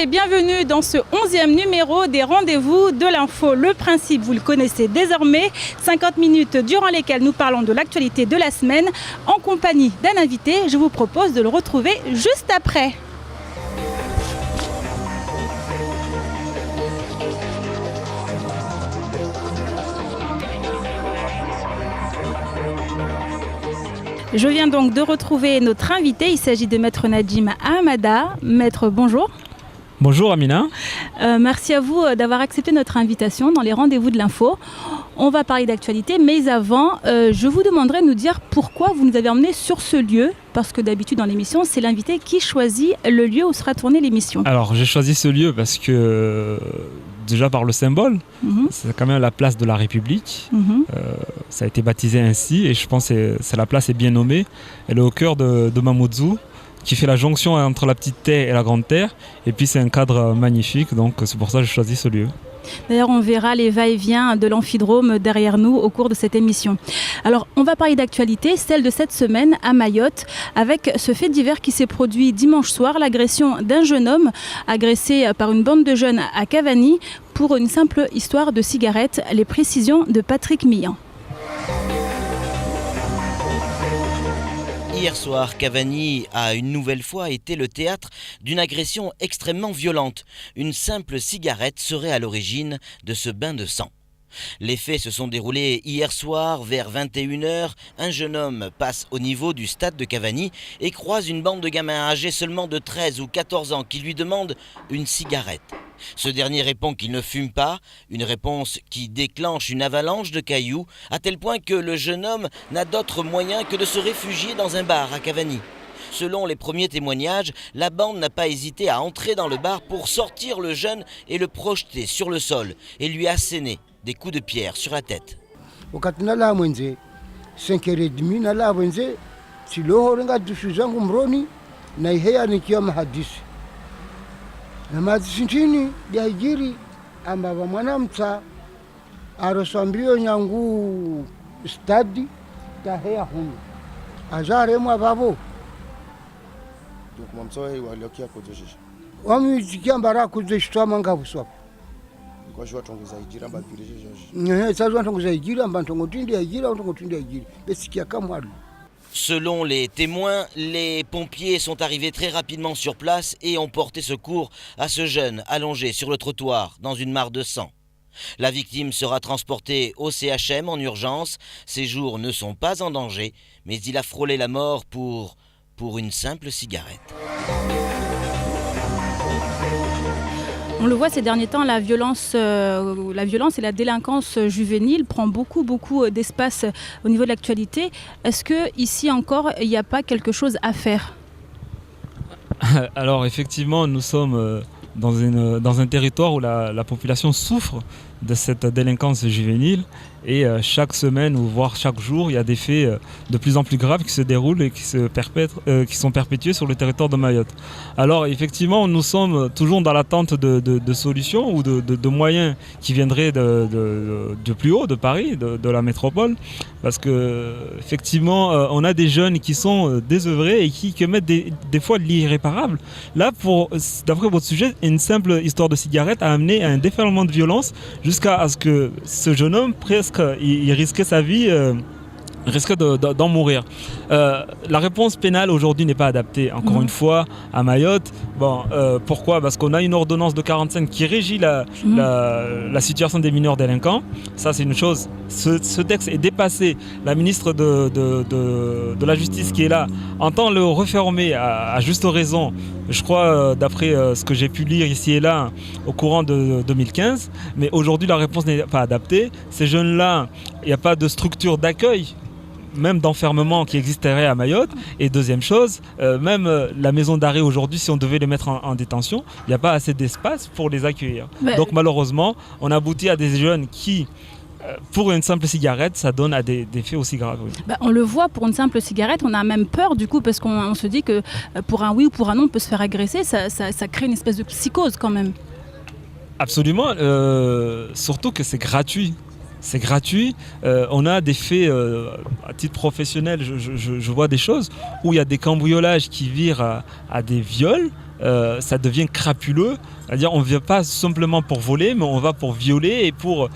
et bienvenue dans ce 11e numéro des Rendez-vous de l'info. Le principe, vous le connaissez désormais, 50 minutes durant lesquelles nous parlons de l'actualité de la semaine en compagnie d'un invité. Je vous propose de le retrouver juste après. Je viens donc de retrouver notre invité, il s'agit de Maître Nadjim Ahmada. Maître, bonjour. Bonjour Amina. Merci à vous d'avoir accepté notre invitation dans les Rendez-vous de l'info. On va parler d'actualité, mais avant, je vous demanderai de nous dire pourquoi vous nous avez emmenés sur ce lieu, parce que d'habitude dans l'émission, c'est l'invité qui choisit le lieu où sera tournée l'émission. Alors j'ai choisi ce lieu parce que, déjà par le symbole, c'est quand même la place de la République. Ça a été baptisé ainsi et je pense que la place est bien nommée. Elle est au cœur de Mamoudzou, qui fait la jonction entre la petite terre et la grande terre. Et puis c'est un cadre magnifique, donc c'est pour ça que j'ai choisi ce lieu. D'ailleurs, on verra les va-et-vient de l'amphidrome derrière nous au cours de cette émission. Alors, on va parler d'actualité, celle de cette semaine à Mayotte, avec ce fait divers qui s'est produit dimanche soir, l'agression d'un jeune homme agressé par une bande de jeunes à Cavani pour une simple histoire de cigarette. Les précisions de Patrick Millan. Hier soir, Cavani a une nouvelle fois été le théâtre d'une agression extrêmement violente. Une simple cigarette serait à l'origine de ce bain de sang. Les faits se sont déroulés hier soir vers 21h. Un jeune homme passe au niveau du stade de Cavani et croise une bande de gamins âgés seulement de 13 ou 14 ans qui lui demandent une cigarette. Ce dernier répond qu'il ne fume pas, une réponse qui déclenche une avalanche de cailloux, à tel point que le jeune homme n'a d'autre moyen que de se réfugier dans un bar à Cavani. Selon les premiers témoignages, la bande n'a pas hésité à entrer dans le bar pour sortir le jeune et le projeter sur le sol et lui asséner des coups de pierre sur la tête. Namazisintini diajiri ambava mwanamtsa arosambio nyangu stadi tahea hunu ajare mwa babo donc mamtsa waliokia kujisha wami jikiambara kujishwa mangavuswa kwa jua tongeza ijira mbabirije sasa tongeza ijira mbantongotindi ijira tongotindi ijira besikia kamwalu. Selon les témoins, les pompiers sont arrivés très rapidement sur place et ont porté secours à ce jeune allongé sur le trottoir dans une mare de sang. La victime sera transportée au CHM en urgence. Ses jours ne sont pas en danger, mais il a frôlé la mort pour une simple cigarette. On le voit ces derniers temps, la violence et la délinquance juvénile prend beaucoup d'espace au niveau de l'actualité. Est-ce qu'ici encore, il n'y a pas quelque chose à faire ? Alors effectivement, nous sommes dans un territoire où la population souffre de cette délinquance juvénile et chaque semaine ou voire chaque jour, il y a des faits de plus en plus graves qui se déroulent et qui sont perpétués sur le territoire de Mayotte. Alors effectivement, nous sommes toujours dans l'attente de solutions ou de moyens qui viendraient de plus haut, de Paris, de la métropole, parce que effectivement, on a des jeunes qui sont désœuvrés et qui commettent des fois de l'irréparable. Là, d'après votre sujet, une simple histoire de cigarette a amené à un déferlement de violence jusqu'à ce que ce jeune homme, presque, il risquait sa vie, risquait d'en mourir. La réponse pénale aujourd'hui n'est pas adaptée, encore une fois, à Mayotte. Pourquoi ? Parce qu'on a une ordonnance de 45 qui régit la situation des mineurs délinquants. Ça, c'est une chose. Ce texte est dépassé. La ministre de la Justice qui est là entend le refermer à juste raison. Je crois, d'après ce que j'ai pu lire ici et là, au courant de 2015. Mais aujourd'hui, la réponse n'est pas adaptée. Ces jeunes-là, il n'y a pas de structure d'accueil, même d'enfermement qui existerait à Mayotte. Et deuxième chose, même la maison d'arrêt aujourd'hui, si on devait les mettre en détention, il n'y a pas assez d'espace pour les accueillir. Donc malheureusement, on aboutit à des jeunes qui, pour une simple cigarette, ça donne à des faits aussi graves. Oui. On le voit, pour une simple cigarette, on a même peur du coup, parce qu'on se dit que pour un oui ou pour un non, on peut se faire agresser, ça crée une espèce de psychose quand même. Absolument, surtout que c'est gratuit. C'est gratuit. On a des faits à titre professionnel. Je vois des choses où il y a des cambriolages qui virent à des viols ça devient crapuleux. C'est-à-dire on ne vient pas simplement pour voler, mais on va pour violer et pour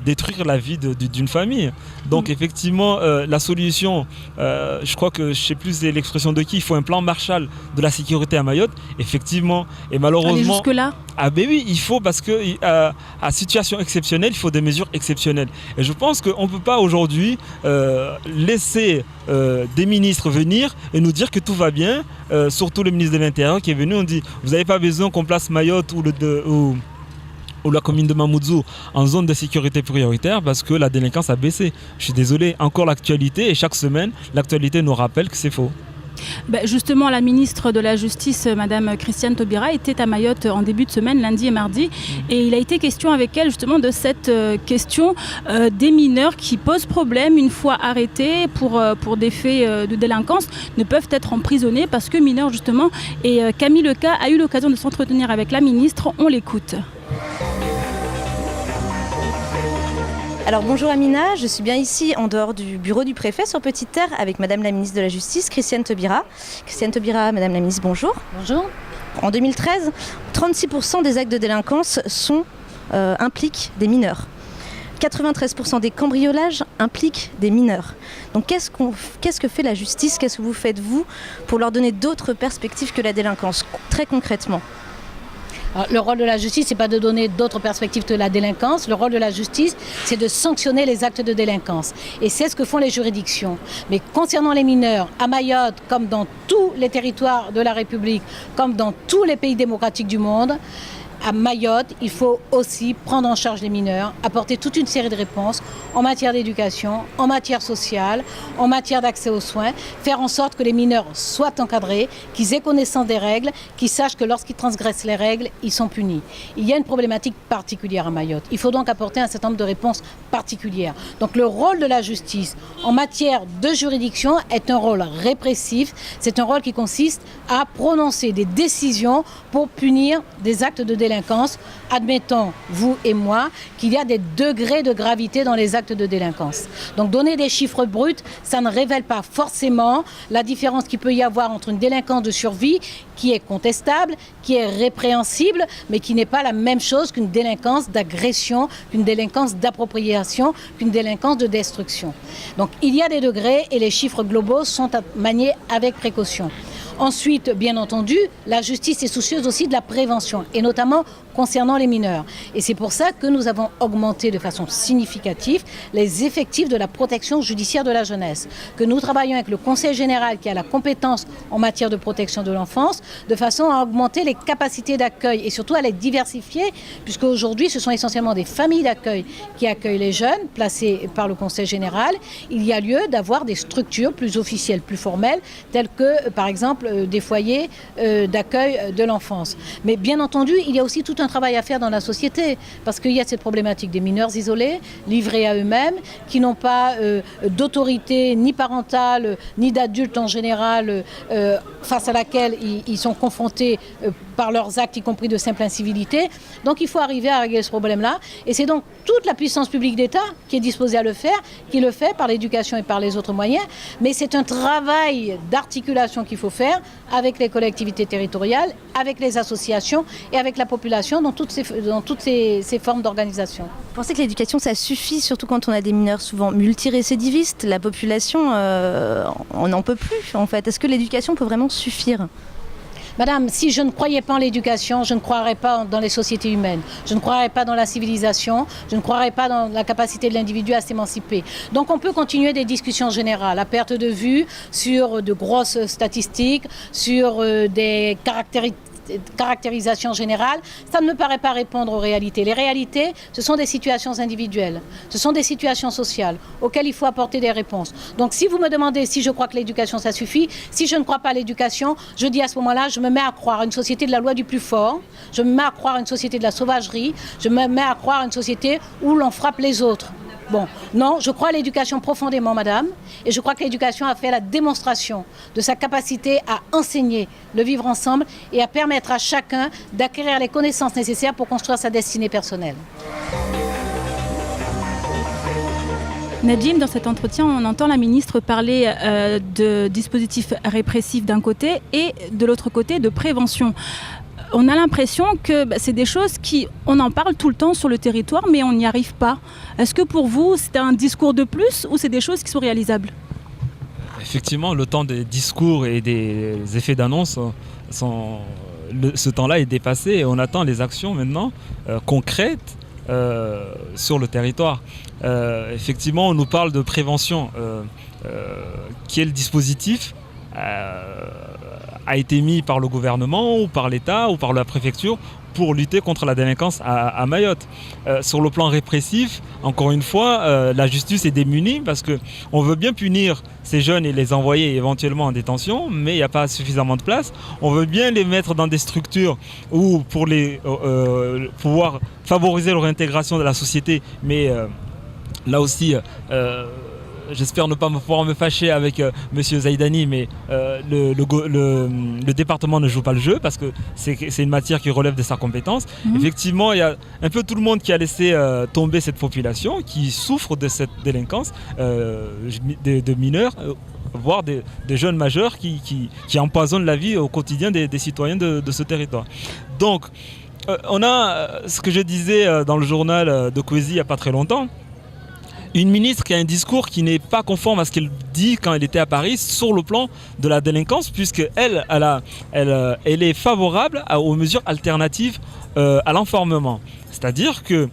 détruire la vie d'une famille. Donc effectivement, la solution, je crois que je ne sais plus c'est l'expression de qui, il faut un plan Marshall de la sécurité à Mayotte. Effectivement, et malheureusement... Aller jusque-là ? Ah ben oui, il faut, parce que à situation exceptionnelle, il faut des mesures exceptionnelles. Et je pense qu'on ne peut pas aujourd'hui laisser des ministres venir et nous dire que tout va bien, surtout le ministre de l'Intérieur qui est venu, on dit vous n'avez pas besoin qu'on place Mayotte ou la commune de Mamoudzou en zone de sécurité prioritaire parce que la délinquance a baissé. Je suis désolé, encore l'actualité, et chaque semaine, l'actualité nous rappelle que c'est faux. Justement, la ministre de la Justice, Madame Christiane Taubira, était à Mayotte en début de semaine, lundi et mardi. Et il a été question avec elle justement de cette question des mineurs qui posent problème une fois arrêtés pour des faits de délinquance, ne peuvent être emprisonnés parce que mineurs justement. Et Camille Leca a eu l'occasion de s'entretenir avec la ministre. On l'écoute. Alors bonjour Amina, je suis bien ici en dehors du bureau du préfet sur Petite Terre avec Madame la ministre de la Justice, Christiane Taubira. Christiane Taubira, Madame la ministre, bonjour. Bonjour. En 2013, 36% des actes de délinquance impliquent des mineurs. 93% des cambriolages impliquent des mineurs. Donc qu'est-ce que fait la justice, qu'est-ce que vous faites vous pour leur donner d'autres perspectives que la délinquance, très concrètement ? Alors, le rôle de la justice, ce n'est pas de donner d'autres perspectives que la délinquance. Le rôle de la justice, c'est de sanctionner les actes de délinquance. Et c'est ce que font les juridictions. Mais concernant les mineurs, à Mayotte, comme dans tous les territoires de la République, comme dans tous les pays démocratiques du monde, à Mayotte, il faut aussi prendre en charge les mineurs, apporter toute une série de réponses en matière d'éducation, en matière sociale, en matière d'accès aux soins, faire en sorte que les mineurs soient encadrés, qu'ils aient connaissance des règles, qu'ils sachent que lorsqu'ils transgressent les règles, ils sont punis. Il y a une problématique particulière à Mayotte. Il faut donc apporter un certain nombre de réponses particulières. Donc le rôle de la justice en matière de juridiction est un rôle répressif. C'est un rôle qui consiste à prononcer des décisions pour punir des actes de délinquance. Admettons, vous et moi, qu'il y a des degrés de gravité dans les actes de délinquance. Donc donner des chiffres bruts, ça ne révèle pas forcément la différence qu'il peut y avoir entre une délinquance de survie qui est contestable, qui est répréhensible, mais qui n'est pas la même chose qu'une délinquance d'agression, qu'une délinquance d'appropriation, qu'une délinquance de destruction. Donc il y a des degrés et les chiffres globaux sont à manier avec précaution. Ensuite, bien entendu, la justice est soucieuse aussi de la prévention, et notamment concernant les mineurs. Et c'est pour ça que nous avons augmenté de façon significative les effectifs de la protection judiciaire de la jeunesse, que nous travaillons avec le Conseil général qui a la compétence en matière de protection de l'enfance, de façon à augmenter les capacités d'accueil et surtout à les diversifier, puisque aujourd'hui ce sont essentiellement des familles d'accueil qui accueillent les jeunes, placés par le Conseil général. Il y a lieu d'avoir des structures plus officielles, plus formelles, telles que par exemple des foyers d'accueil de l'enfance. Mais bien entendu, il y a aussi tout un travail à faire dans la société, parce qu'il y a cette problématique des mineurs isolés, livrés à eux-mêmes, qui n'ont pas d'autorité ni parentale, ni d'adulte en général, face à laquelle ils sont confrontés par leurs actes, y compris de simple incivilité. Donc il faut arriver à régler ce problème-là. Et c'est donc toute la puissance publique d'État qui est disposée à le faire, qui le fait par l'éducation et par les autres moyens. Mais c'est un travail d'articulation qu'il faut faire avec les collectivités territoriales, avec les associations et avec la population dans toutes ces formes d'organisation. Vous pensez que l'éducation, ça suffit, surtout quand on a des mineurs souvent multirécidivistes? La population, on n'en peut plus en fait. Est-ce que l'éducation peut vraiment suffire? Madame, si je ne croyais pas en l'éducation, je ne croirais pas dans les sociétés humaines. Je ne croirais pas dans la civilisation. Je ne croirais pas dans la capacité de l'individu à s'émanciper. Donc on peut continuer des discussions générales à perte de vue sur de grosses statistiques, sur des caractérisation générale, ça ne me paraît pas répondre aux réalités. Les réalités, ce sont des situations individuelles, ce sont des situations sociales auxquelles il faut apporter des réponses. Donc si vous me demandez si je crois que l'éducation ça suffit, si je ne crois pas à l'éducation, je dis à ce moment-là, je me mets à croire à une société de la loi du plus fort, je me mets à croire à une société de la sauvagerie, je me mets à croire à une société où l'on frappe les autres. Bon, non, je crois à l'éducation profondément, madame, et je crois que l'éducation a fait la démonstration de sa capacité à enseigner le vivre ensemble et à permettre à chacun d'acquérir les connaissances nécessaires pour construire sa destinée personnelle. Nadim, dans cet entretien, on entend la ministre parler de dispositifs répressifs d'un côté et de l'autre côté de prévention. On a l'impression que c'est des choses on en parle tout le temps sur le territoire, mais on n'y arrive pas. Est-ce que pour vous, c'est un discours de plus ou c'est des choses qui sont réalisables ? Effectivement, le temps des discours et des effets d'annonce, ce temps-là est dépassé et on attend les actions maintenant concrètes sur le territoire. Effectivement, on nous parle de prévention. Quel dispositif a été mis par le gouvernement ou par l'État ou par la préfecture pour lutter contre la délinquance à Mayotte. Sur le plan répressif, encore une fois, la justice est démunie parce qu'on veut bien punir ces jeunes et les envoyer éventuellement en détention, mais il n'y a pas suffisamment de place. On veut bien les mettre dans des structures où pour pouvoir favoriser leur intégration de la société, mais là aussi... J'espère ne pas pouvoir me fâcher avec M. Zaïdani, mais le département ne joue pas le jeu parce que c'est une matière qui relève de sa compétence. Effectivement, il y a un peu tout le monde qui a laissé tomber cette population qui souffre de cette délinquance de mineurs, voire des jeunes majeurs qui empoisonnent la vie au quotidien des citoyens de ce territoire. Donc, on a ce que je disais dans le journal de Kwesi il n'y a pas très longtemps. Une ministre qui a un discours qui n'est pas conforme à ce qu'elle dit quand elle était à Paris sur le plan de la délinquance, puisqu'elle elle est favorable aux mesures alternatives à l'enfermement. C'est-à-dire que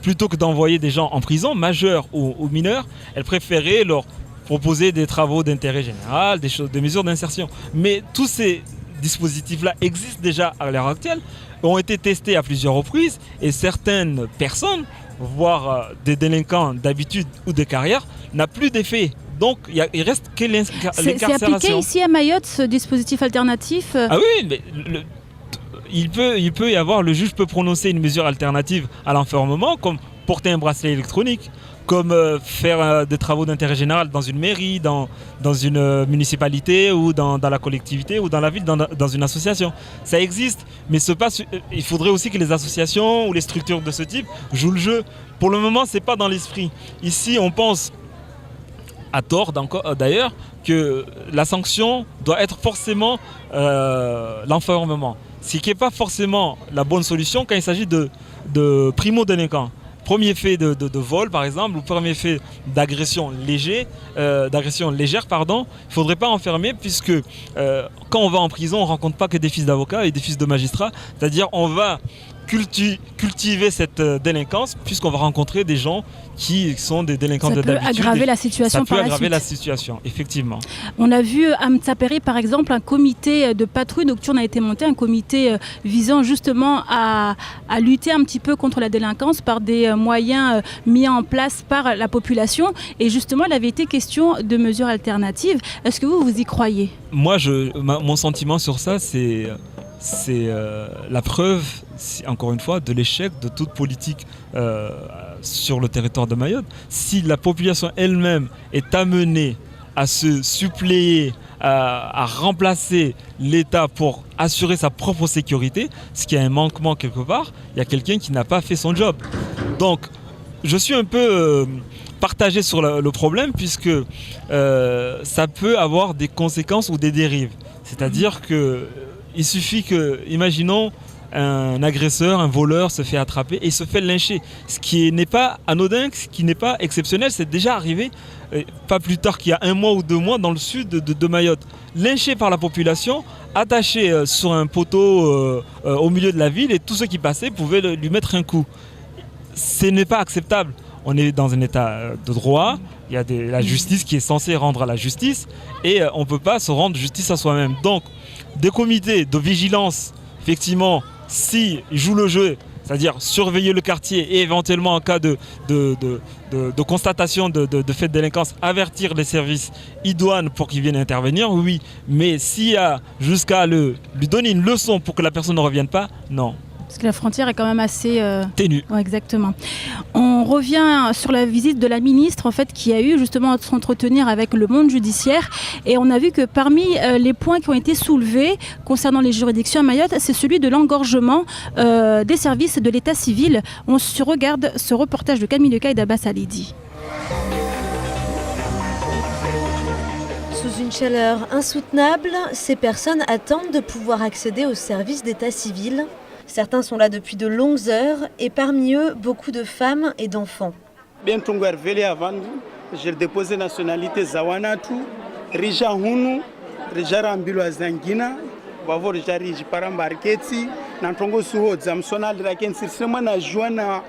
plutôt que d'envoyer des gens en prison, majeurs ou mineurs, elle préférait leur proposer des travaux d'intérêt général, des mesures d'insertion. Mais tous ces dispositifs-là existent déjà à l'heure actuelle, ont été testés à plusieurs reprises et certaines personnes, voire des délinquants d'habitude ou de carrière, n'a plus d'effet. Donc il reste que l'incarcération. C'est appliqué ici à Mayotte, ce dispositif alternatif Ah oui, mais il peut y avoir, le juge peut prononcer une mesure alternative à l'enfermement, comme porter un bracelet électronique, comme faire des travaux d'intérêt général dans une mairie, dans une municipalité ou dans la collectivité ou dans la ville, dans une association. Ça existe, mais il faudrait aussi que les associations ou les structures de ce type jouent le jeu. Pour le moment, ce n'est pas dans l'esprit. Ici, on pense, à tort d'ailleurs, que la sanction doit être forcément l'enfermement. Ce qui n'est pas forcément la bonne solution quand il s'agit de primo-délinquants. Premier fait de vol par exemple, ou premier fait d'agression légère, il ne faudrait pas enfermer puisque quand on va en prison, on ne rencontre pas que des fils d'avocats et des fils de magistrats. C'est-à-dire on va cultiver cette délinquance puisqu'on va rencontrer des gens qui sont des délinquants d'habitude. Ça peut aggraver la situation par la suite. Ça peut aggraver la situation, effectivement. On a vu à Mtsaperi, par exemple, un comité de patrouille nocturne a été monté, un comité visant justement à lutter un petit peu contre la délinquance par des moyens mis en place par la population. Et justement, il avait été question de mesures alternatives. Est-ce que vous y croyez ? Moi, mon sentiment sur ça, c'est la preuve, encore une fois, de l'échec de toute politique sur le territoire de Mayotte. Si la population elle-même est amenée à se suppléer, à remplacer l'État pour assurer sa propre sécurité, ce qui a un manquement quelque part, il y a quelqu'un qui n'a pas fait son job. Donc, je suis un peu partagé sur le problème puisque ça peut avoir des conséquences ou des dérives. C'est-à-dire que il suffit que, imaginons, un agresseur, un voleur se fait attraper et se fait lyncher. Ce qui n'est pas anodin, ce qui n'est pas exceptionnel, c'est déjà arrivé pas plus tard qu'il y a 1 mois ou 2 mois dans le sud de Mayotte. Lynché par la population, attaché sur un poteau au milieu de la ville et tous ceux qui passaient pouvaient lui mettre un coup. Ce n'est pas acceptable. On est dans un état de droit, il y a la justice qui est censée rendre la justice et on ne peut pas se rendre justice à soi-même. Donc, des comités de vigilance, effectivement, s'ils jouent le jeu, c'est-à-dire surveiller le quartier et éventuellement en cas de constatation de fait de délinquance, avertir les services idoines pour qu'ils viennent intervenir, oui. Mais s'il y a jusqu'à lui donner une leçon pour que la personne ne revienne pas, non. Parce que la frontière est quand même assez ténue. Ouais, exactement. On revient sur la visite de la ministre en fait, qui a eu justement à s'entretenir avec le monde judiciaire. Et on a vu que parmi les points qui ont été soulevés concernant les juridictions à Mayotte, c'est celui de l'engorgement des services de l'état civil. On se regarde ce reportage de Camille Leca et d'Abbas Alidi. Sous une chaleur insoutenable, ces personnes attendent de pouvoir accéder aux services d'état civil. Certains sont là depuis de longues heures et parmi eux, beaucoup de femmes et d'enfants. J'ai déposé nationalité Zawanatu, Rija Hunu, Rija Rambilo Zangina, Vavor Jarij Parambarketi, Nantongo Suho, Zamsonal Raken Sirsemana Joana,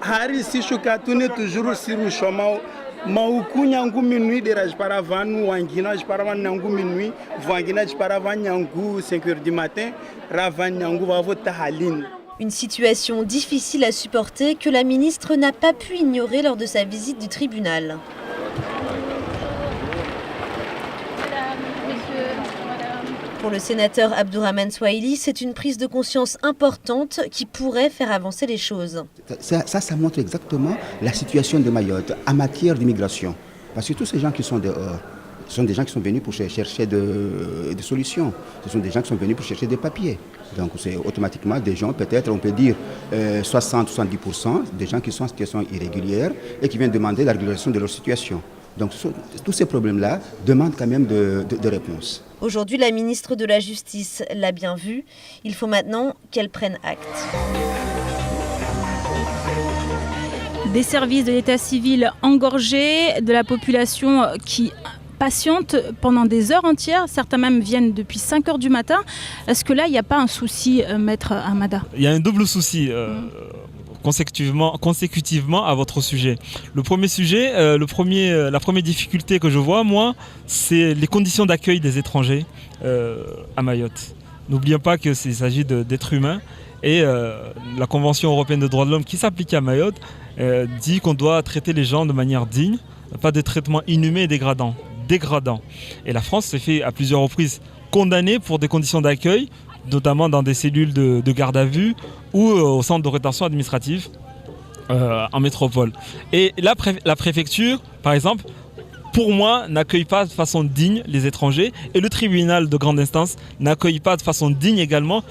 Hari Sishukatune, toujours Siru Shomao, Maukunyangu Minui, de Rajparavanu, Wangina, Jparavanyangu Minui, Vangina Jparavanyangu, 5h du matin, Ravanyangu Vavo Tahalin. Une situation difficile à supporter que la ministre n'a pas pu ignorer lors de sa visite du tribunal. Pour le sénateur Abdourahmane Swahili, c'est une prise de conscience importante qui pourrait faire avancer les choses. Ça montre exactement la situation de Mayotte en matière d'immigration. Parce que tous ces gens qui sont dehors, ce sont des gens qui sont venus pour chercher des solutions. Ce sont des gens qui sont venus pour chercher des papiers. Donc c'est automatiquement des gens, peut-être on peut dire 60-70% des gens qui sont en situation irrégulière et qui viennent demander la régularisation de leur situation. Donc tous ces problèmes-là demandent quand même de réponses. Aujourd'hui, la ministre de la Justice l'a bien vu. Il faut maintenant qu'elle prenne acte. Des services de l'état civil engorgés, de la population qui patiente pendant des heures entières. Certains même viennent depuis 5 heures du matin. Est-ce que là, il n'y a pas un souci, Maître Hamada? Il y a un double souci. Consécutivement à votre sujet. Le premier sujet, la première difficulté que je vois, moi, c'est les conditions d'accueil des étrangers à Mayotte. N'oublions pas qu'il s'agit d'êtres humains et la Convention européenne des droits de l'homme qui s'applique à Mayotte dit qu'on doit traiter les gens de manière digne, pas de traitement inhumain et dégradant. Et la France s'est fait à plusieurs reprises condamner pour des conditions d'accueil, notamment dans des cellules de garde à vue ou au centre de rétention administrative en métropole. Et la préfecture, par exemple, pour moi, n'accueille pas de façon digne les étrangers et le tribunal de grande instance n'accueille pas de façon digne également,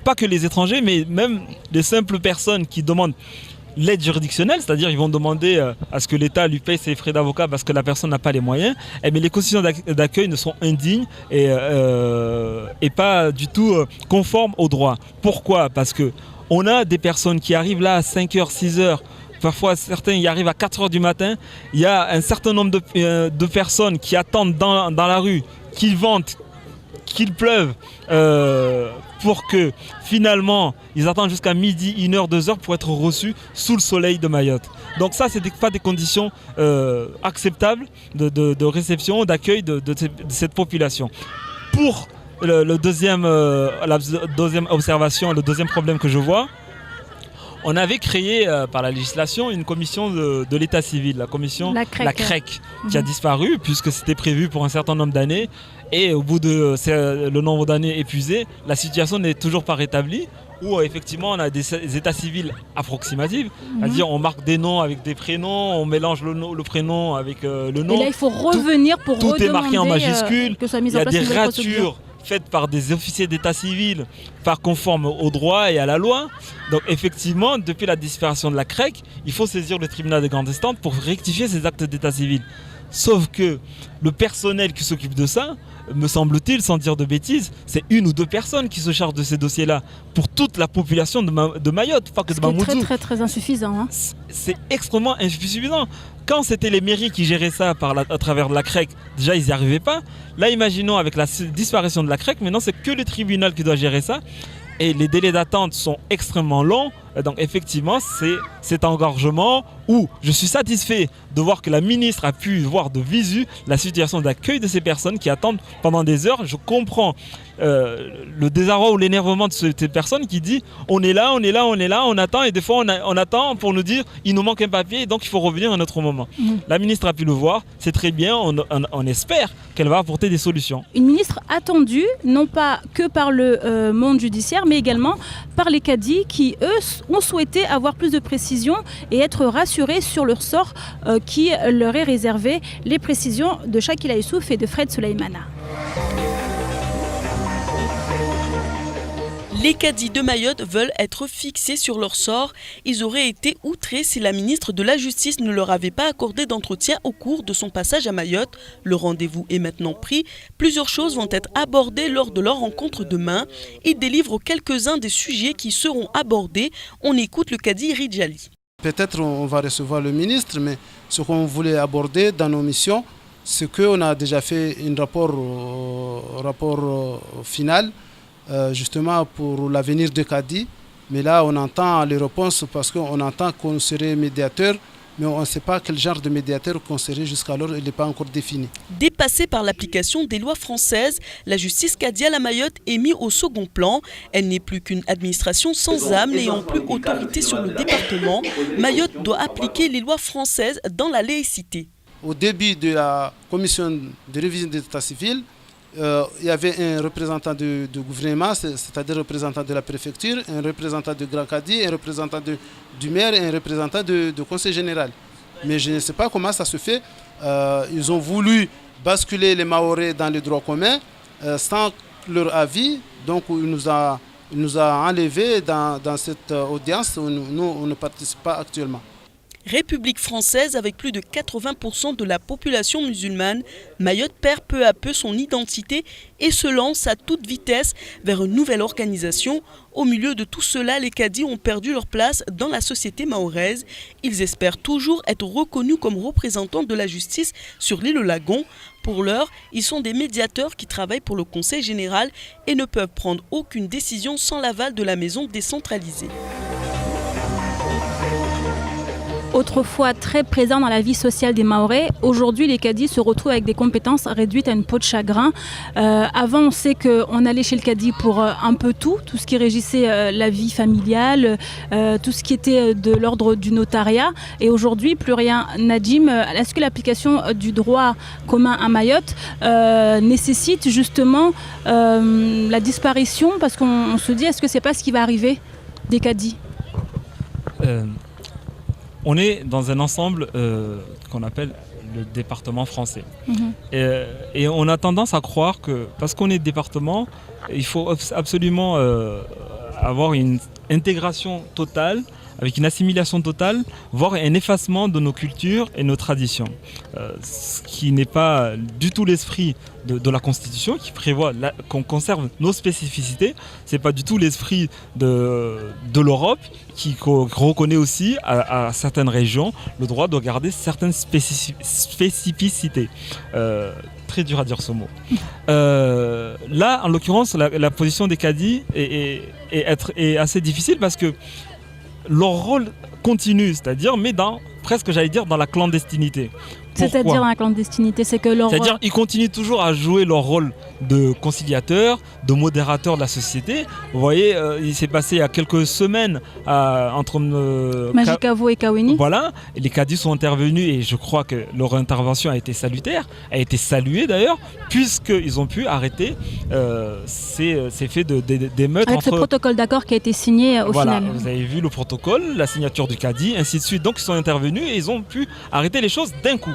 pas que les étrangers, mais même les simples personnes qui demandent l'aide juridictionnelle, c'est-à-dire ils vont demander à ce que l'État lui paye ses frais d'avocat parce que la personne n'a pas les moyens, mais les conditions d'accueil ne sont indignes et pas du tout conformes au droit. Pourquoi? Parce qu'on a des personnes qui arrivent là à 5h, 6h, parfois certains y arrivent à 4h du matin, il y a un certain nombre de personnes qui attendent dans la rue, qu'il vente, qu'il pleuve, pour que finalement ils attendent jusqu'à midi, 1h, 2h pour être reçus sous le soleil de Mayotte. Donc ça, c'est pas des conditions acceptables de réception, d'accueil de cette population. Pour la deuxième observation, le deuxième problème que je vois, on avait créé par la législation une commission de l'état civil, la CREC, qui a disparu puisque c'était prévu pour un certain nombre d'années. Et au bout de le nombre d'années épuisées, la situation n'est toujours pas rétablie, où effectivement on a des états civils approximatifs, c'est-à-dire on marque des noms avec des prénoms, on mélange le prénom avec le nom. Et là il faut revenir pour redemander tout est marqué en majuscule, que soit mise en place une nouvelle procédure. Il y a des ratures faites par des officiers d'état civil, pas conformes au droit et à la loi. Donc effectivement, depuis la disparition de la CREC, il faut saisir le tribunal de grande instance pour rectifier ces actes d'état civil. Sauf que le personnel qui s'occupe de ça, me semble-t-il, sans dire de bêtises, c'est 1 ou 2 personnes qui se chargent de ces dossiers-là pour toute la population de Mayotte, pas que de Mamoudzou. C'est très insuffisant. Hein. C'est extrêmement insuffisant. Quand c'était les mairies qui géraient ça à travers la CREC, déjà ils n'y arrivaient pas. Là, imaginons avec la disparition de la CREC, maintenant c'est que le tribunal qui doit gérer ça. Et les délais d'attente sont extrêmement longs. Donc effectivement, c'est cet engorgement où je suis satisfait de voir que la ministre a pu voir de visu la situation d'accueil de ces personnes qui attendent pendant des heures. Je comprends le désarroi ou l'énervement de ces personnes qui dit on est là, on attend, et des fois on attend pour nous dire il nous manque un papier et donc il faut revenir à un autre moment. La ministre a pu le voir, c'est très bien, on espère qu'elle va apporter des solutions. Une ministre attendue, non pas que par le monde judiciaire, mais également par les cadis qui, eux, ont souhaité avoir plus de précisions et être rassurés sur leur sort qui leur est réservé. Les précisions de Shakila Youssouf et de Fred Souleymana. Les cadis de Mayotte veulent être fixés sur leur sort. Ils auraient été outrés si la ministre de la Justice ne leur avait pas accordé d'entretien au cours de son passage à Mayotte. Le rendez-vous est maintenant pris. Plusieurs choses vont être abordées lors de leur rencontre demain. Ils délivrent quelques-uns des sujets qui seront abordés. On écoute le cadi Ridjali. Peut-être on va recevoir le ministre, mais ce qu'on voulait aborder dans nos missions, c'est qu'on a déjà fait un rapport final, justement pour l'avenir de Cadi. Mais là, on entend les réponses parce qu'on entend qu'on serait médiateur, mais on ne sait pas quel genre de médiateur qu'on serait jusqu'alors, il n'est pas encore défini. Dépassée par l'application des lois françaises, la justice cadiale à Mayotte est mise au second plan. Elle n'est plus qu'une administration sans âme, n'ayant plus autorité sur le département. Mayotte doit appliquer les lois françaises dans la laïcité. Au début de la commission de révision de l'état civil, il y avait un représentant du gouvernement, c'est-à-dire un représentant de la préfecture, un représentant du Grand Cadi, un représentant du maire et un représentant du conseil général. Mais je ne sais pas comment ça se fait. Ils ont voulu basculer les Mahorais dans le droit commun sans leur avis. Donc il nous a enlevés dans cette audience où nous on ne participe pas actuellement. République française avec plus de 80% de la population musulmane, Mayotte perd peu à peu son identité et se lance à toute vitesse vers une nouvelle organisation. Au milieu de tout cela, les cadis ont perdu leur place dans la société mahoraise. Ils espèrent toujours être reconnus comme représentants de la justice sur l'île Lagon. Pour l'heure, ils sont des médiateurs qui travaillent pour le Conseil général et ne peuvent prendre aucune décision sans l'aval de la maison décentralisée. Autrefois très présents dans la vie sociale des Mahorais, aujourd'hui les cadis se retrouvent avec des compétences réduites à une peau de chagrin. Avant, on sait qu'on allait chez le cadi pour un peu tout ce qui régissait la vie familiale, tout ce qui était de l'ordre du notariat. Et aujourd'hui, plus rien. Nadim, est-ce que l'application du droit commun à Mayotte nécessite justement la disparition? Parce qu'on se dit, est-ce que c'est pas ce qui va arriver des cadis? On est dans un ensemble qu'on appelle le département français. Et on a tendance à croire que parce qu'on est département, il faut absolument avoir une intégration totale, avec une assimilation totale, voire un effacement de nos cultures et nos traditions. Ce qui n'est pas du tout l'esprit de la Constitution, qui prévoit qu'on conserve nos spécificités. Ce n'est pas du tout l'esprit de l'Europe, qui reconnaît aussi à certaines régions le droit de garder certaines spécificités. Très dur à dire ce mot. Là, en l'occurrence, la position des cadis est assez difficile parce que leur rôle continue, c'est-à-dire, mais presque, j'allais dire, dans la clandestinité. C'est-à-dire dans la clandestinité, c'est que leur... C'est-à-dire ils continuent toujours à jouer leur rôle de conciliateur, de modérateur de la société. Vous voyez, il s'est passé il y a quelques semaines entre Majikavo et Kaweni. Voilà, et les cadis sont intervenus et je crois que leur intervention a été salutaire, a été saluée d'ailleurs, puisqu'ils ont pu arrêter ces faits d'émeutes. Avec ce protocole d'accord qui a été signé au final. Vous avez vu le protocole, la signature du cadi, ainsi de suite. Donc ils sont intervenus et ils ont pu arrêter les choses d'un coup.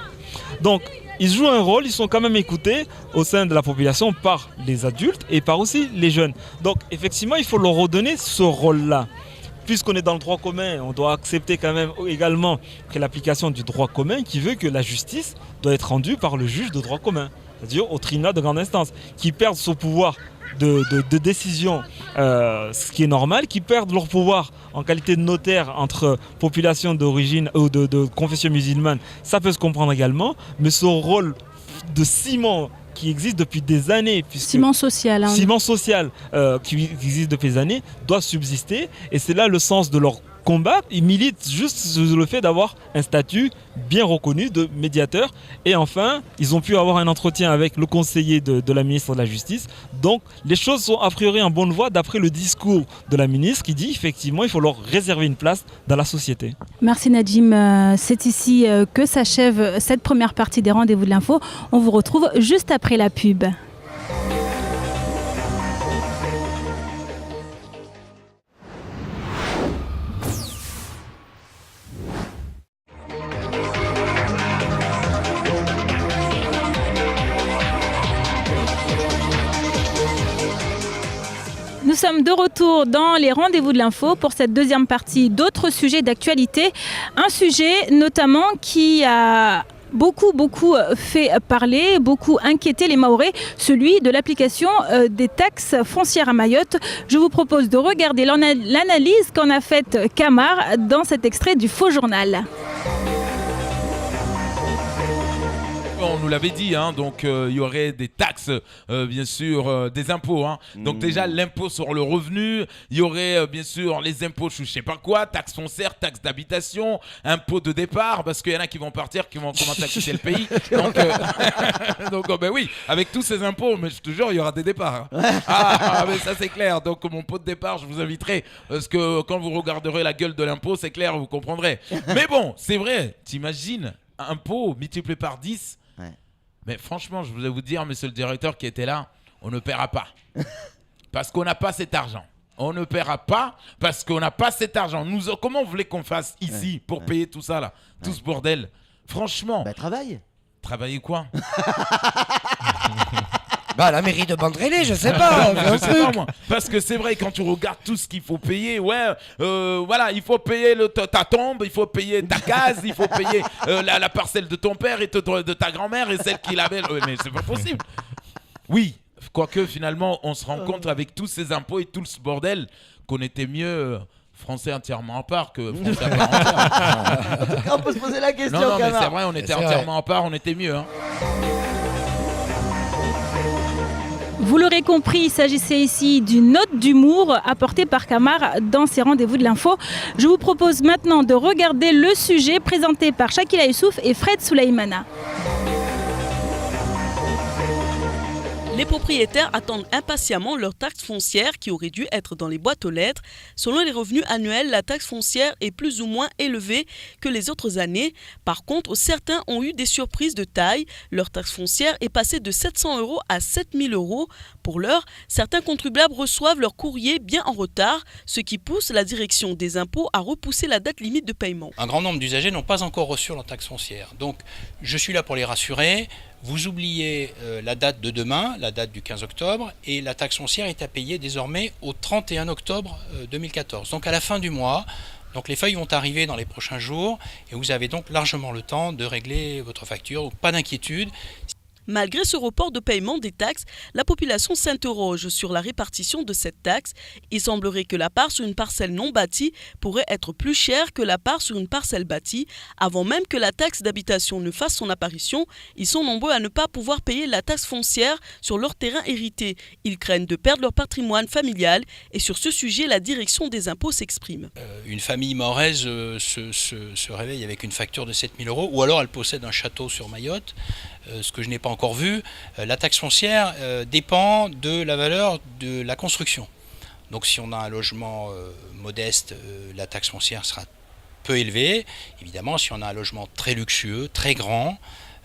Donc, ils jouent un rôle, ils sont quand même écoutés au sein de la population par les adultes et par aussi les jeunes. Donc, effectivement, il faut leur redonner ce rôle-là. Puisqu'on est dans le droit commun, on doit accepter quand même également que l'application du droit commun qui veut que la justice doit être rendue par le juge de droit commun, c'est-à-dire au tribunal de grande instance, qui perdent son pouvoir de décision, ce qui est normal, qui perdent leur pouvoir en qualité de notaire entre populations d'origine ou de confession musulmane, ça peut se comprendre également, mais ce rôle de ciment qui existe depuis des années, ciment social, hein. Ciment social qui existe depuis des années, doit subsister, et c'est là le sens de leur combat. Ils militent juste sur le fait d'avoir un statut bien reconnu de médiateur. Et enfin, ils ont pu avoir un entretien avec le conseiller de la ministre de la Justice. Donc, les choses sont a priori en bonne voie d'après le discours de la ministre qui dit effectivement il faut leur réserver une place dans la société. Merci Nadim. C'est ici que s'achève cette première partie des Rendez-vous de l'info. On vous retrouve juste après la pub. sommes de retour dans les rendez-vous de l'info pour cette deuxième partie d'autres sujets d'actualité. Un sujet notamment qui a beaucoup fait parler, beaucoup inquiété les Mahorais, celui de l'application des taxes foncières à Mayotte. Je vous propose de regarder l'analyse qu'en a faite Camar dans cet extrait du Faux Journal. On nous l'avait dit, hein, donc il y aurait des taxes, bien sûr, des impôts. Hein. Donc déjà, l'impôt sur le revenu, il y aurait bien sûr les impôts, je sais pas quoi, taxes foncières, taxes d'habitation, impôts de départ, parce qu'il y en a qui vont partir, qui vont commencer à quitter le pays. Donc ben oui, avec tous ces impôts, mais je te jure, il y aura des départs. Hein. Mais ça c'est clair. Donc mon pot de départ, je vous inviterai, parce que quand vous regarderez la gueule de l'impôt, c'est clair, vous comprendrez. Mais bon, c'est vrai, t'imagines, impôt multiplié par 10. Mais franchement, je voulais vous dire, monsieur le directeur qui était là, on ne paiera pas. Parce qu'on n'a pas cet argent. On ne paiera pas parce qu'on n'a pas cet argent. Comment vous voulez qu'on fasse ici pour payer tout ça, là, tout ce bordel? Franchement. Bah, travaille. Travailler quoi? Bah, la mairie de Bandrélé, je sais pas. Je sais pas, moi. Parce que c'est vrai, quand tu regardes tout ce qu'il faut payer, voilà, il faut payer ta tombe, il faut payer ta case, il faut payer la parcelle de ton père et de ta grand-mère et celle qui l'avait. Mais c'est pas possible. Oui, quoique finalement, on se rend compte avec tous ces impôts et tout ce bordel qu'on était mieux. Français entièrement à part que Français à part entière. En tout cas, on peut se poser la question. Non, mais c'est vrai, on était entièrement à part, on était mieux. Hein. Vous l'aurez compris, il s'agissait ici d'une note d'humour apportée par Camar dans ses rendez-vous de l'info. Je vous propose maintenant de regarder le sujet présenté par Shakila Youssouf et Fred Souleymana. Les propriétaires attendent impatiemment leur taxe foncière qui aurait dû être dans les boîtes aux lettres. Selon les revenus annuels, la taxe foncière est plus ou moins élevée que les autres années. Par contre, certains ont eu des surprises de taille. Leur taxe foncière est passée de 700 € à 7000 €. Pour l'heure, certains contribuables reçoivent leur courrier bien en retard, ce qui pousse la direction des impôts à repousser la date limite de paiement. Un grand nombre d'usagers n'ont pas encore reçu leur taxe foncière. Donc, je suis là pour les rassurer. Vous oubliez la date de demain, la date du 15 octobre, et la taxe foncière est à payer désormais au 31 octobre 2014. Donc à la fin du mois, donc les feuilles vont arriver dans les prochains jours, et vous avez donc largement le temps de régler votre facture. Donc, pas d'inquiétude. Malgré ce report de paiement des taxes, la population s'interroge sur la répartition de cette taxe. Il semblerait que la part sur une parcelle non bâtie pourrait être plus chère que la part sur une parcelle bâtie. Avant même que la taxe d'habitation ne fasse son apparition, ils sont nombreux à ne pas pouvoir payer la taxe foncière sur leur terrain hérité. Ils craignent de perdre leur patrimoine familial et sur ce sujet, la direction des impôts s'exprime. Une famille mahoraise se réveille avec une facture de 7000 €, ou alors elle possède un château sur Mayotte. Ce que je n'ai pas encore vu, la taxe foncière dépend de la valeur de la construction. Donc si on a un logement modeste, la taxe foncière sera peu élevée. Évidemment, si on a un logement très luxueux, très grand,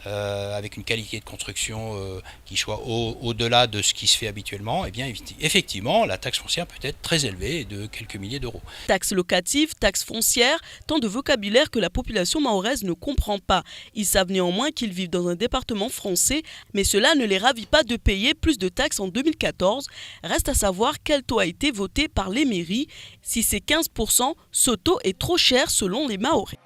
avec une qualité de construction qui soit au-delà de ce qui se fait habituellement, eh bien effectivement, la taxe foncière peut être très élevée, de quelques milliers d'euros. Taxe locative, taxe foncière, tant de vocabulaire que la population mahoraise ne comprend pas. Ils savent néanmoins qu'ils vivent dans un département français, mais cela ne les ravit pas de payer plus de taxes en 2014. Reste à savoir quel taux a été voté par les mairies. Si c'est 15%, ce taux est trop cher selon les Mahorais.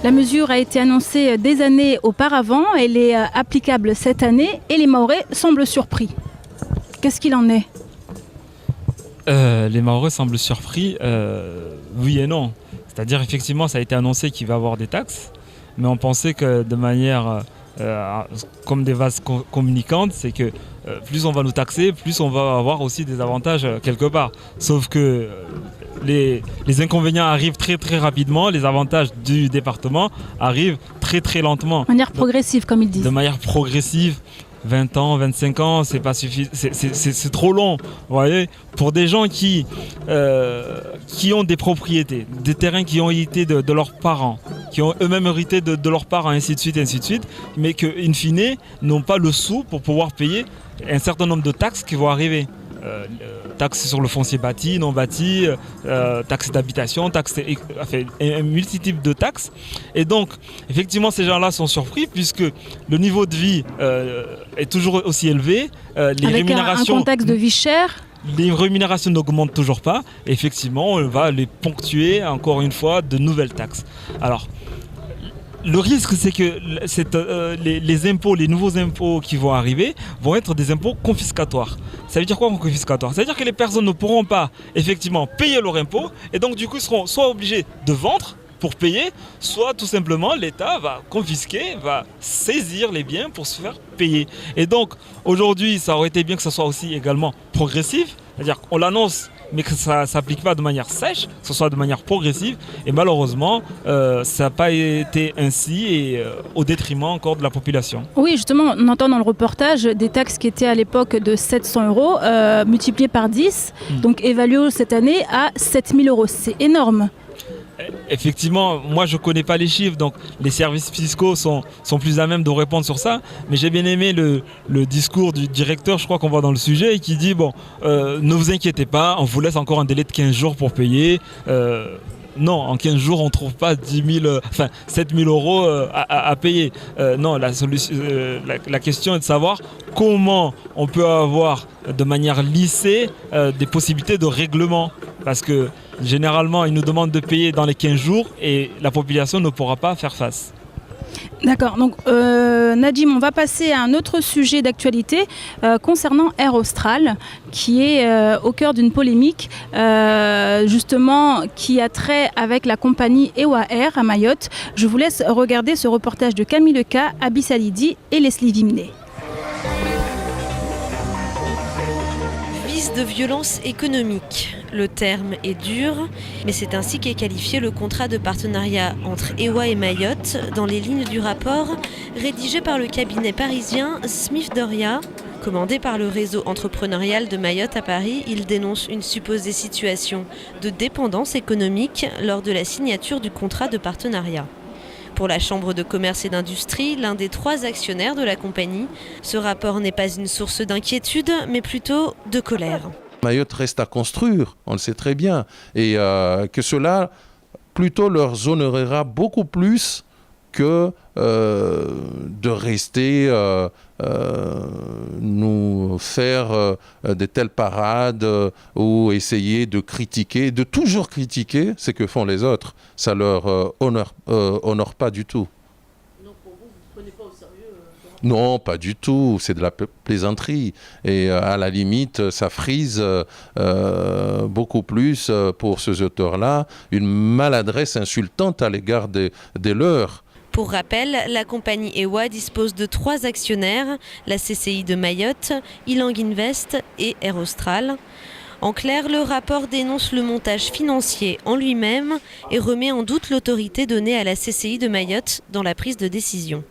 La mesure a été annoncée des années auparavant, elle est applicable cette année et les Mahorais semblent surpris. Qu'est-ce qu'il en est ? Les Mahorais semblent surpris, oui et non. C'est-à-dire effectivement ça a été annoncé qu'il va y avoir des taxes, mais on pensait que de manière comme des vases communicantes, c'est que plus on va nous taxer, plus on va avoir aussi des avantages quelque part. Sauf que les inconvénients arrivent très très rapidement, les avantages du département arrivent très très lentement. De manière progressive, comme ils disent. De manière progressive. 20 ans, 25 ans, c'est pas suffisant, c'est trop long. Vous voyez, pour des gens qui ont des propriétés, des terrains qui ont hérité de leurs parents, qui ont eux-mêmes hérité de leurs parents, ainsi de suite, mais que, in fine, n'ont pas le sou pour pouvoir payer un certain nombre de taxes qui vont arriver. taxe sur le foncier bâti, non bâti, taxe d'habitation, un multitude de taxes. Et donc, effectivement, ces gens-là sont surpris puisque le niveau de vie est toujours aussi élevé. Les Avec rémunérations, un contexte de vie chère. Les rémunérations n'augmentent toujours pas. Effectivement, on va les ponctuer encore une fois de nouvelles taxes. Alors, le risque, c'est que les impôts, les nouveaux impôts qui vont arriver, vont être des impôts confiscatoires. Ça veut dire quoi, confiscatoire? Ça veut dire que les personnes ne pourront pas effectivement payer leur impôt et donc du coup seront soit obligés de vendre pour payer, soit tout simplement l'État va confisquer, va saisir les biens pour se faire payer. Et donc aujourd'hui, ça aurait été bien que ce soit aussi également progressif, c'est-à-dire qu'on l'annonce mais que ça ne s'applique pas de manière sèche, que ce soit de manière progressive. Et malheureusement, ça n'a pas été ainsi et au détriment encore de la population. Oui, justement, on entend dans le reportage des taxes qui étaient à l'époque de 700 € multipliées par 10, donc évaluées cette année à 7 000 €. C'est énorme. Effectivement, moi je ne connais pas les chiffres, donc les services fiscaux sont plus à même de répondre sur ça. Mais j'ai bien aimé le discours du directeur, je crois qu'on voit dans le sujet, et qui dit bon, ne vous inquiétez pas, on vous laisse encore un délai de 15 jours pour payer. Non, en 15 jours, on ne trouve pas 7 000 € à payer. Non, la question est de savoir comment on peut avoir de manière lissée des possibilités de règlement. Parce que généralement, ils nous demandent de payer dans les 15 jours et la population ne pourra pas faire face. D'accord, donc Nadim, on va passer à un autre sujet d'actualité concernant Air Austral, qui est au cœur d'une polémique justement qui a trait avec la compagnie EWA Air à Mayotte. Je vous laisse regarder ce reportage de Camille Leca, Abyss Salidi et Leslie Vimné. De violence économique. Le terme est dur, mais c'est ainsi qu'est qualifié le contrat de partenariat entre EWA et Mayotte dans les lignes du rapport rédigé par le cabinet parisien Smith Doria. Commandé par le réseau entrepreneurial de Mayotte à Paris, il dénonce une supposée situation de dépendance économique lors de la signature du contrat de partenariat. Pour la Chambre de commerce et d'industrie, l'un des 3 actionnaires de la compagnie, ce rapport n'est pas une source d'inquiétude, mais plutôt de colère. Mayotte reste à construire, on le sait très bien, et que cela plutôt leur honorera beaucoup plus que de rester nous faire de telles parades ou essayer de critiquer, de toujours critiquer ce que font les autres. Ça leur honore pas du tout. Donc pour vous, vous ne prenez pas au sérieux Non, pas du tout. C'est de la plaisanterie. Et à la limite, ça frise beaucoup plus pour ces auteurs-là une maladresse insultante à l'égard des leurs. Pour rappel, la compagnie EWA dispose de 3 actionnaires, la CCI de Mayotte, Ilang Invest et Air Austral. En clair, le rapport dénonce le montage financier en lui-même et remet en doute l'autorité donnée à la CCI de Mayotte dans la prise de décision.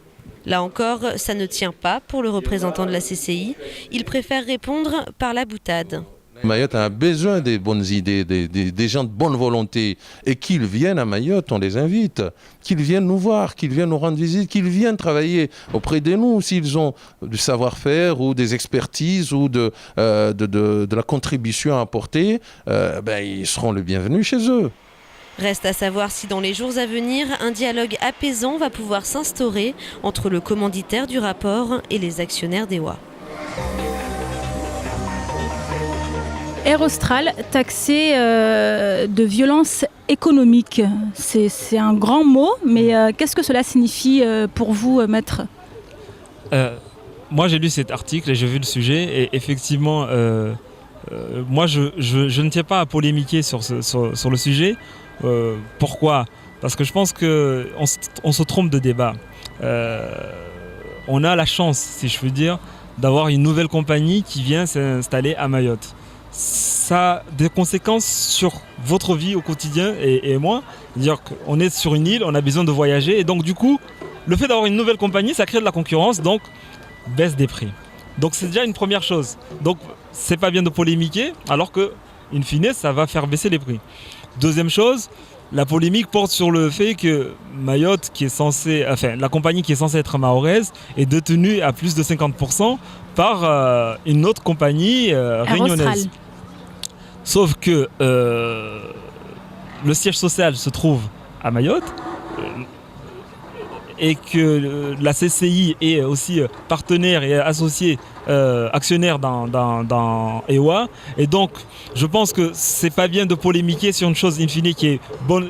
Là encore, ça ne tient pas pour le représentant de la CCI. Il préfère répondre par la boutade. Mayotte a besoin des bonnes idées, des gens de bonne volonté. Et qu'ils viennent à Mayotte, on les invite. Qu'ils viennent nous voir, qu'ils viennent nous rendre visite, qu'ils viennent travailler auprès de nous s'ils ont du savoir-faire ou des expertises ou de la contribution à apporter. Ils seront les bienvenus chez eux. Reste à savoir si dans les jours à venir, un dialogue apaisant va pouvoir s'instaurer entre le commanditaire du rapport et les actionnaires d'EWA. Air Austral, taxé de violence économique. C'est un grand mot, mais qu'est-ce que cela signifie pour vous, maître ? Moi, j'ai lu cet article et j'ai vu le sujet. Et effectivement, moi, je ne tiens pas à polémiquer sur le sujet. Pourquoi ? Parce que je pense qu'on se trompe de débat. On a la chance, si je peux dire, d'avoir une nouvelle compagnie qui vient s'installer à Mayotte. Ça a des conséquences sur votre vie au quotidien et moi. C'est-à-dire qu'on est sur une île, on a besoin de voyager et donc du coup, le fait d'avoir une nouvelle compagnie, ça crée de la concurrence, donc baisse des prix. Donc c'est déjà une première chose. Donc c'est pas bien de polémiquer alors que, in fine, ça va faire baisser les prix. Deuxième chose, la polémique porte sur le fait que Mayotte, la compagnie qui est censée être mahoraise, est détenue à plus de 50% par une autre compagnie réunionnaise. Sauf que le siège social se trouve à Mayotte et que la CCI est aussi partenaire et associé actionnaire dans EWA. Et donc, je pense que c'est pas bien de polémiquer sur une chose in fine qui est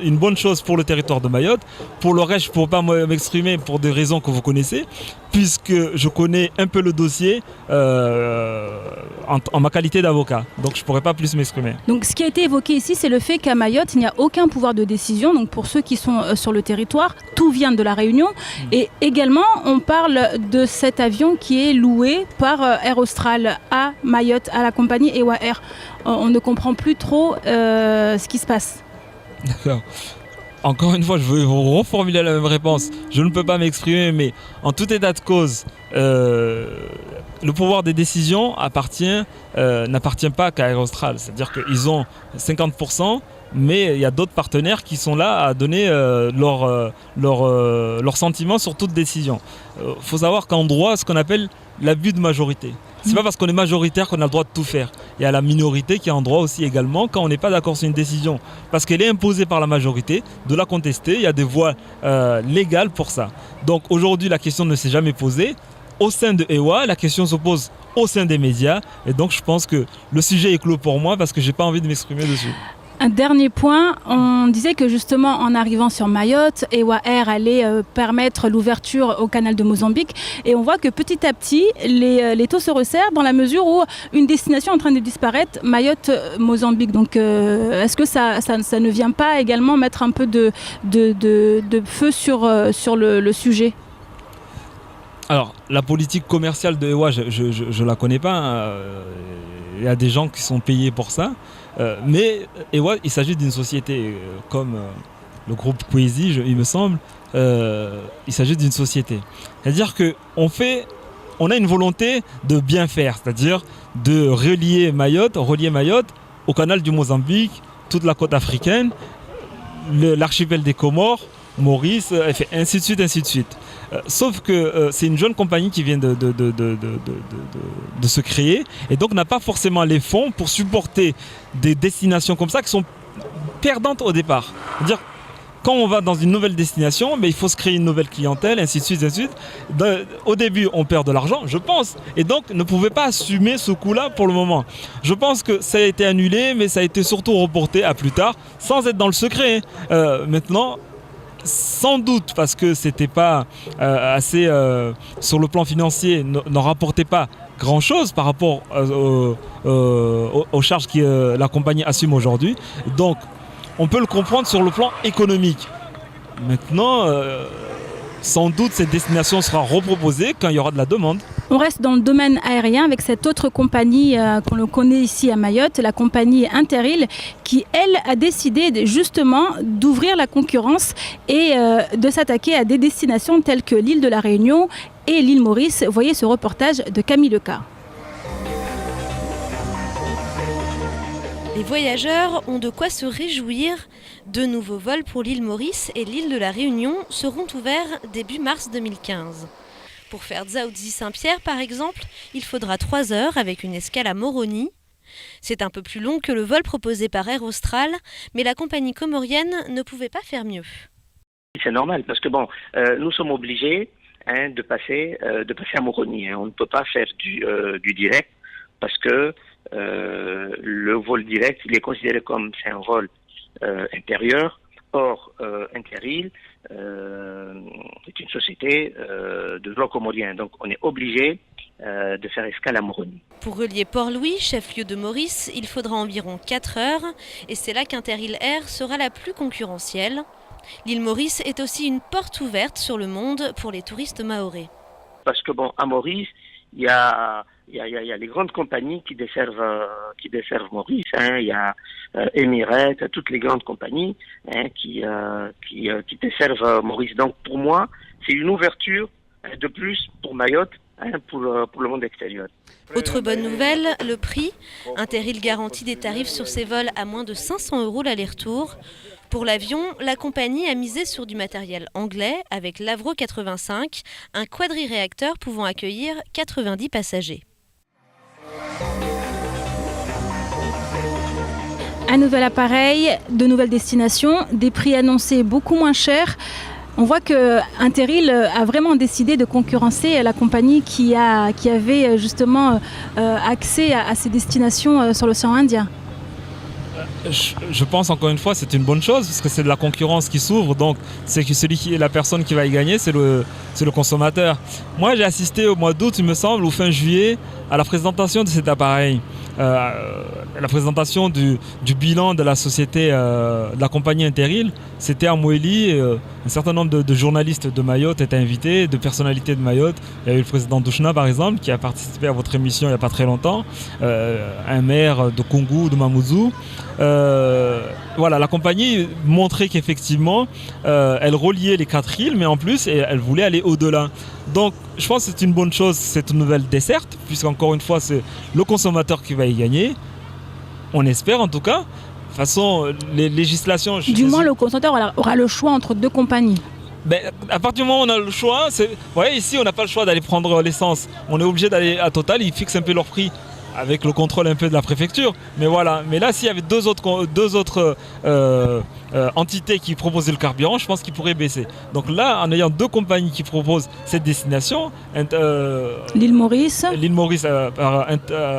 une bonne chose pour le territoire de Mayotte. Pour le reste, je ne pourrais pas m'exprimer pour des raisons que vous connaissez, puisque je connais un peu le dossier en ma qualité d'avocat. Donc, je ne pourrais pas plus m'exprimer. Donc, ce qui a été évoqué ici, c'est le fait qu'à Mayotte, il n'y a aucun pouvoir de décision. Donc, pour ceux qui sont sur le territoire, tout vient de la Réunion. Et également, on parle de cet avion qui est loué par Air Austral à Mayotte, à la compagnie EWA Air. On ne comprend plus trop ce qui se passe. D'accord. Encore une fois, je veux reformuler la même réponse. Je ne peux pas m'exprimer, mais en tout état de cause, le pouvoir des décisions n'appartient pas qu'à Air Austral. C'est-à-dire qu'ils ont 50%, mais il y a d'autres partenaires qui sont là à donner leur sentiment sur toute décision. Faut savoir qu'en droit, ce qu'on appelle l'abus de majorité. C'est pas parce qu'on est majoritaire qu'on a le droit de tout faire. Il y a la minorité qui a un droit aussi également, quand on n'est pas d'accord sur une décision, parce qu'elle est imposée par la majorité, de la contester. Il y a des voies légales pour ça. Donc aujourd'hui, la question ne s'est jamais posée. Au sein de EWA, la question se pose au sein des médias. Et donc je pense que le sujet est clos pour moi parce que j'ai pas envie de m'exprimer dessus. Un dernier point, on disait que justement en arrivant sur Mayotte, EWA Air allait permettre l'ouverture au canal de Mozambique et on voit que petit à petit les taux se resserrent dans la mesure où une destination est en train de disparaître, Mayotte-Mozambique. Donc est-ce que ça ne vient pas également mettre un peu de feu sur le sujet ? Alors, la politique commerciale de EWA, je la connais pas. Il y a des gens qui sont payés pour ça. Mais EWA, il s'agit d'une société comme le groupe Poésie, il me semble. Il s'agit d'une société. C'est-à-dire qu'on a une volonté de bien faire, c'est-à-dire de relier Mayotte au canal du Mozambique, toute la côte africaine, l'archipel des Comores, Maurice, ainsi de suite, ainsi de suite. Sauf que c'est une jeune compagnie qui vient de se créer et donc n'a pas forcément les fonds pour supporter des destinations comme ça qui sont perdantes au départ. C'est-à-dire, quand on va dans une nouvelle destination, il faut se créer une nouvelle clientèle, ainsi de suite, ainsi de suite. Au début, on perd de l'argent, je pense, et donc ne pouvait pas assumer ce coût-là pour le moment. Je pense que ça a été annulé, mais ça a été surtout reporté à plus tard, sans être dans le secret. Maintenant, sans doute parce que c'était pas assez sur le plan financier, n'en rapportait pas grand chose par rapport aux charges que la compagnie assume aujourd'hui. Donc on peut le comprendre sur le plan économique. Maintenant, sans doute cette destination sera reproposée quand il y aura de la demande. On reste dans le domaine aérien avec cette autre compagnie qu'on le connaît ici à Mayotte, la compagnie Interrail, qui elle a décidé justement d'ouvrir la concurrence et de s'attaquer à des destinations telles que l'île de la Réunion et l'île Maurice. Voyez ce reportage de Camille Leca. Les voyageurs ont de quoi se réjouir. De nouveaux vols pour l'île Maurice et l'île de la Réunion seront ouverts début mars 2015. Pour faire Dzaoudzi-Saint-Pierre, par exemple, il faudra 3 heures avec une escale à Moroni. C'est un peu plus long que le vol proposé par Air Austral, mais la compagnie comorienne ne pouvait pas faire mieux. C'est normal, parce que nous sommes obligés de passer à Moroni. On ne peut pas faire du direct, parce que le vol direct, il est considéré comme c'est un vol intérieur. Or, Interrail est une société de droit comorien, donc on est obligé de faire escale à Moroni. Pour relier Port-Louis, chef-lieu de Maurice, il faudra environ 4 heures, et c'est là qu'Interrail Air sera la plus concurrentielle. L'île Maurice est aussi une porte ouverte sur le monde pour les touristes mahorais. Parce que à Maurice, il y a les grandes compagnies qui desservent Maurice. Il y a Emirates, toutes les grandes compagnies qui desservent Maurice. Donc pour moi, c'est une ouverture de plus pour Mayotte, pour le monde extérieur. Autre bonne nouvelle, le prix. Interrail garantit des tarifs sur ses vols à moins de 500 € l'aller-retour. Pour l'avion, la compagnie a misé sur du matériel anglais avec l'Avro 85, un quadriréacteur pouvant accueillir 90 passagers. Un nouvel appareil, de nouvelles destinations, des prix annoncés beaucoup moins chers. On voit que Interil a vraiment décidé de concurrencer la compagnie qui avait justement accès à ces destinations sur l'océan Indien. Je pense encore une fois c'est une bonne chose parce que c'est de la concurrence qui s'ouvre, donc c'est que la personne qui va y gagner c'est le consommateur. Moi j'ai assisté au mois d'août il me semble ou fin juillet à la présentation de cet appareil, la présentation du bilan de la société, de la compagnie Interil. C'était à Moélie, un certain nombre de journalistes de Mayotte étaient invités, de personnalités de Mayotte. Il y a eu le président Douchna par exemple qui a participé à votre émission il n'y a pas très longtemps, un maire de Kungu, de Mamoudzou. Voilà, la compagnie montrait qu'effectivement elle reliait les 4 îles, mais en plus elle voulait aller au-delà. Donc je pense que c'est une bonne chose cette nouvelle desserte, puisqu'encore une fois c'est le consommateur qui va y gagner. On espère en tout cas. De toute façon, les législations... Du moins le consommateur aura le choix entre 2 compagnies. À partir du moment où on a le choix, vous voyez ici on n'a pas le choix d'aller prendre l'essence. On est obligé d'aller à Total, ils fixent un peu leur prix, avec le contrôle un peu de la préfecture, mais voilà. Mais là, s'il y avait deux autres entités qui proposaient le carburant, je pense qu'ils pourraient baisser. Donc là, en ayant 2 compagnies qui proposent cette destination, l'île Maurice par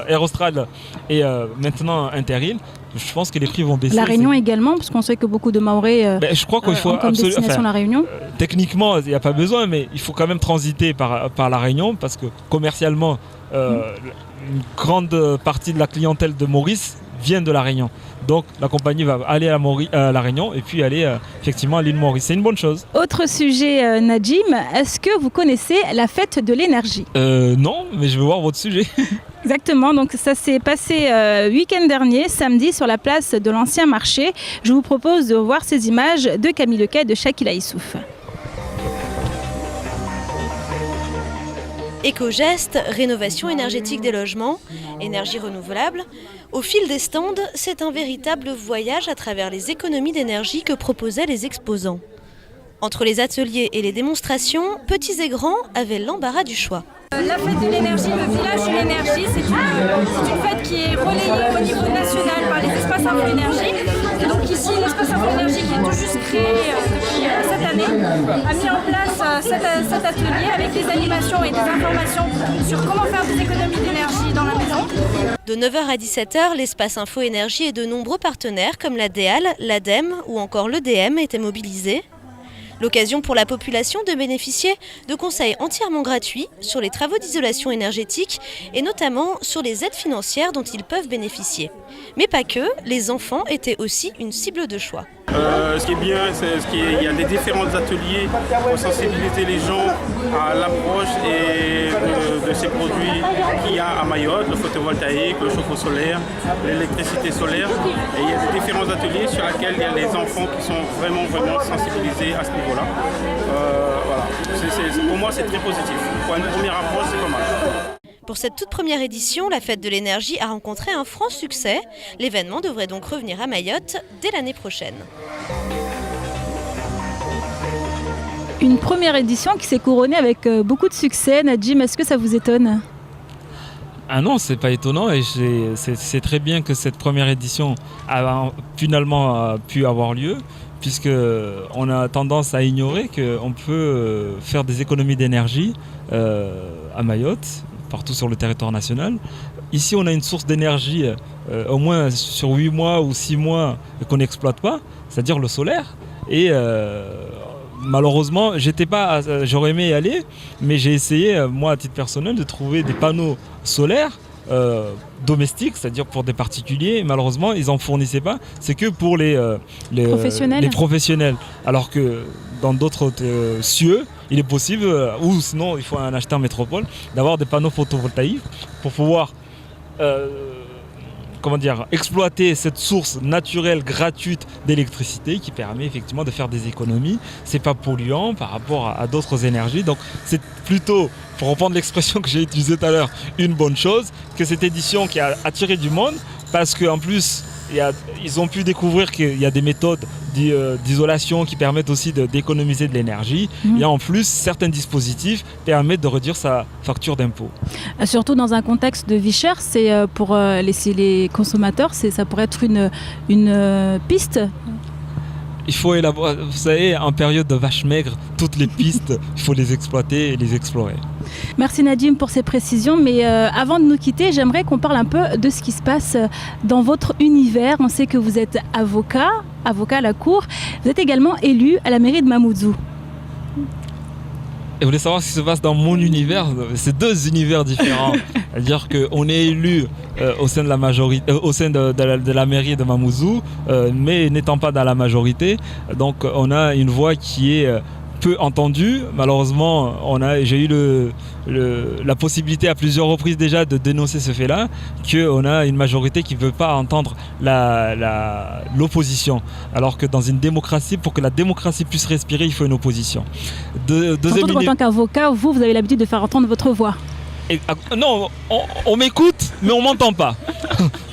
Air Austral et maintenant Interil, je pense que les prix vont baisser. La Réunion également, parce qu'on sait que beaucoup de Mahorais je crois qu'il faut ont comme destination la Réunion. Techniquement, il n'y a pas besoin, mais il faut quand même transiter par la Réunion, parce que commercialement, une grande partie de la clientèle de Maurice vient de la Réunion. Donc la compagnie va aller à la Réunion et puis aller effectivement à l'île Maurice. C'est une bonne chose. Autre sujet, Nadjim, est-ce que vous connaissez la fête de l'énergie ? Non, mais je vais voir votre sujet. Exactement, donc ça s'est passé week-end dernier, samedi, sur la place de l'ancien marché. Je vous propose de voir ces images de Camille Lequet et de Shakila Issouf. Éco-gestes, rénovation énergétique des logements, énergie renouvelable. Au fil des stands, c'est un véritable voyage à travers les économies d'énergie que proposaient les exposants. Entre les ateliers et les démonstrations, petits et grands avaient l'embarras du choix. La fête de l'énergie, le village de l'énergie, c'est une fête qui est relayée au niveau national par les espaces Info Énergie. Et donc ici, l'espace Info Énergie, qui est tout juste créé depuis cette année, a mis en place cet atelier avec des animations et des informations sur comment faire des économies d'énergie dans la maison. De 9h à 17h, l'espace Info Énergie et de nombreux partenaires comme la DEAL, l'ADEME ou encore l'EDM étaient mobilisés. L'occasion pour la population de bénéficier de conseils entièrement gratuits sur les travaux d'isolation énergétique et notamment sur les aides financières dont ils peuvent bénéficier. Mais pas que, les enfants étaient aussi une cible de choix. Ce qui est bien, c'est qu'il y a des différents ateliers pour sensibiliser les gens à l'approche de ces produits qu'il y a à Mayotte, le photovoltaïque, le chauffe-eau solaire, l'électricité solaire. Et il y a des différents ateliers sur lesquels il y a les enfants qui sont vraiment sensibilisés à ce niveau-là. Voilà. Pour moi, c'est très positif. Pour une première approche, c'est pas mal. Pour cette toute première édition, la Fête de l'énergie a rencontré un franc succès. L'événement devrait donc revenir à Mayotte dès l'année prochaine. Une première édition qui s'est couronnée avec beaucoup de succès. Nadjim, est-ce que ça vous étonne ? Ah non, c'est pas étonnant et c'est très bien que cette première édition a finalement pu avoir lieu, puisqu'on a tendance à ignorer qu'on peut faire des économies d'énergie à Mayotte, partout sur le territoire national. Ici, on a une source d'énergie au moins sur 8 mois ou 6 mois qu'on n'exploite pas, c'est-à-dire le solaire. Et malheureusement, j'aurais aimé y aller, mais j'ai essayé, moi à titre personnel, de trouver des panneaux solaires domestiques, c'est-à-dire pour des particuliers. Malheureusement, ils n'en fournissaient pas. C'est que pour les professionnels. Alors que dans d'autres cieux, il est possible, ou sinon il faut un acheteur métropole, d'avoir des panneaux photovoltaïques pour pouvoir exploiter cette source naturelle gratuite d'électricité qui permet effectivement de faire des économies. C'est pas polluant par rapport à d'autres énergies. Donc c'est plutôt, pour reprendre l'expression que j'ai utilisée tout à l'heure, une bonne chose que cette édition qui a attiré du monde, parce qu'en plus ils ont pu découvrir qu'il y a des méthodes d'isolation qui permettent aussi d'économiser de l'énergie. Et en plus, certains dispositifs permettent de réduire sa facture d'impôt. Surtout dans un contexte de vie chère, c'est pour les consommateurs, ça pourrait être une piste. Il faut élaborer, vous savez, en période de vache maigre, toutes les pistes, il faut les exploiter et les explorer. Merci Nadim pour ces précisions, mais avant de nous quitter, j'aimerais qu'on parle un peu de ce qui se passe dans votre univers. On sait que vous êtes avocat à la cour, vous êtes également élu à la mairie de Mamoudzou. Et vous voulez savoir ce qui se passe dans mon univers? C'est deux univers différents. C'est-à-dire qu'on est élu au sein de la majorité, au sein de la mairie de Mamoudzou, mais n'étant pas dans la majorité. Donc on a une voix qui est peu entendue. Malheureusement, j'ai eu la possibilité à plusieurs reprises déjà de dénoncer ce fait-là, qu'on a une majorité qui ne veut pas entendre l'opposition. Alors que dans une démocratie, pour que la démocratie puisse respirer, il faut une opposition. En tant qu'avocat, vous avez l'habitude de faire entendre votre voix. Non, on m'écoute, mais on ne m'entend pas.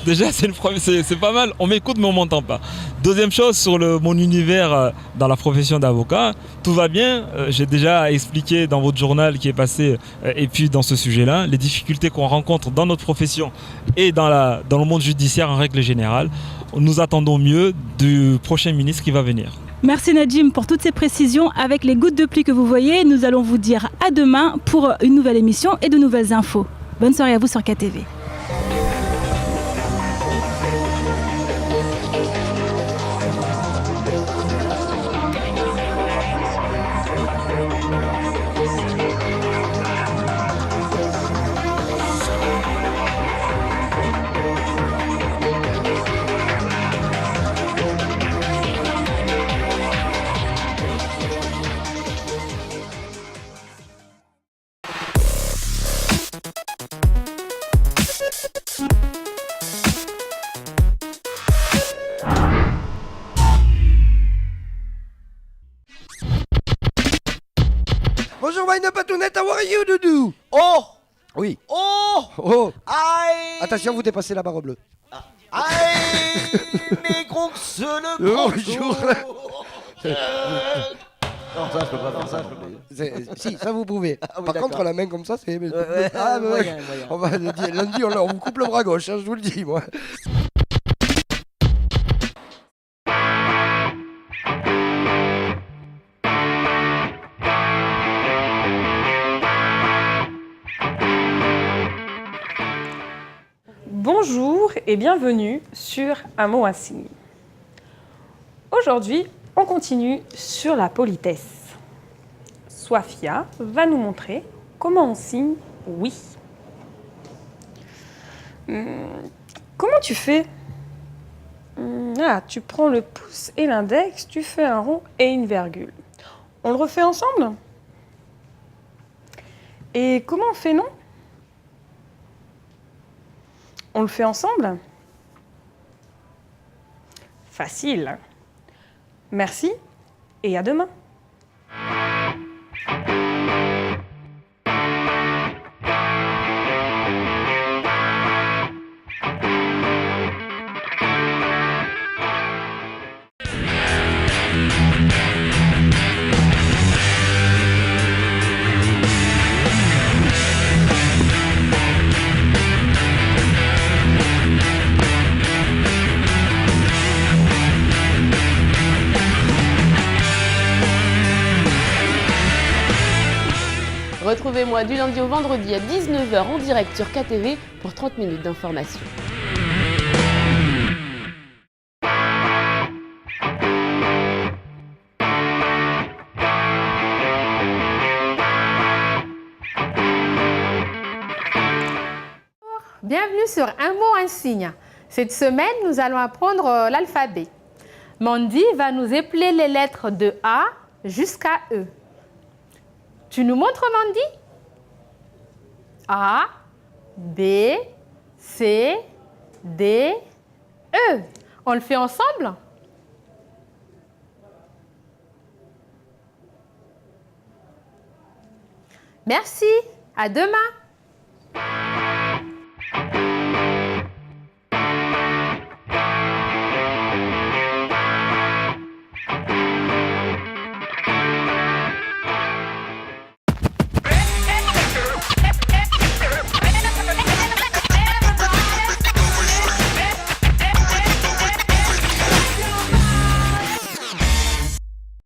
Déjà, c'est pas mal. On m'écoute, mais on ne m'entend pas. Deuxième chose, sur mon univers dans la profession d'avocat, tout va bien. J'ai déjà expliqué dans votre journal qui est passé, et puis dans ce sujet-là, les difficultés qu'on rencontre dans notre profession et dans le monde judiciaire en règle générale. Nous attendons mieux du prochain ministre qui va venir. Merci Nadim pour toutes ces précisions. Avec les gouttes de pluie que vous voyez, nous allons vous dire à demain pour une nouvelle émission et de nouvelles infos. Bonne soirée à vous sur KTV. Bonjour, Wine Patounette, how are you, Doudou? Oh! Oui. Oh! Oh! Aïe! Attention, vous dépassez la barre bleue. Aïe! Mais gros que ce le gros! Bonjour! Non, ça, je peux pas faire ça. Si, ça vous pouvez. Ah, oui, Par contre, la main comme ça, c'est. Ah, ouais. On va lundi, on vous coupe le bras gauche, hein, je vous le dis, moi. Bonjour et bienvenue sur Un mot, un signe. Aujourd'hui, on continue sur la politesse. Swafia va nous montrer comment on signe oui. Comment tu fais? Tu prends le pouce et l'index, tu fais un rond et une virgule. On le refait ensemble? Et comment on fait non? On le fait ensemble? Facile. Merci et à demain. Retrouvez-moi du lundi au vendredi à 19h en direct sur KTV pour 30 minutes d'information. Bienvenue sur Un mot, un signe. Cette semaine, nous allons apprendre l'alphabet. Mandy va nous épeler les lettres de A jusqu'à E. Tu nous montres, Mandy? A, B, C, D, E. On le fait ensemble? Merci. À demain.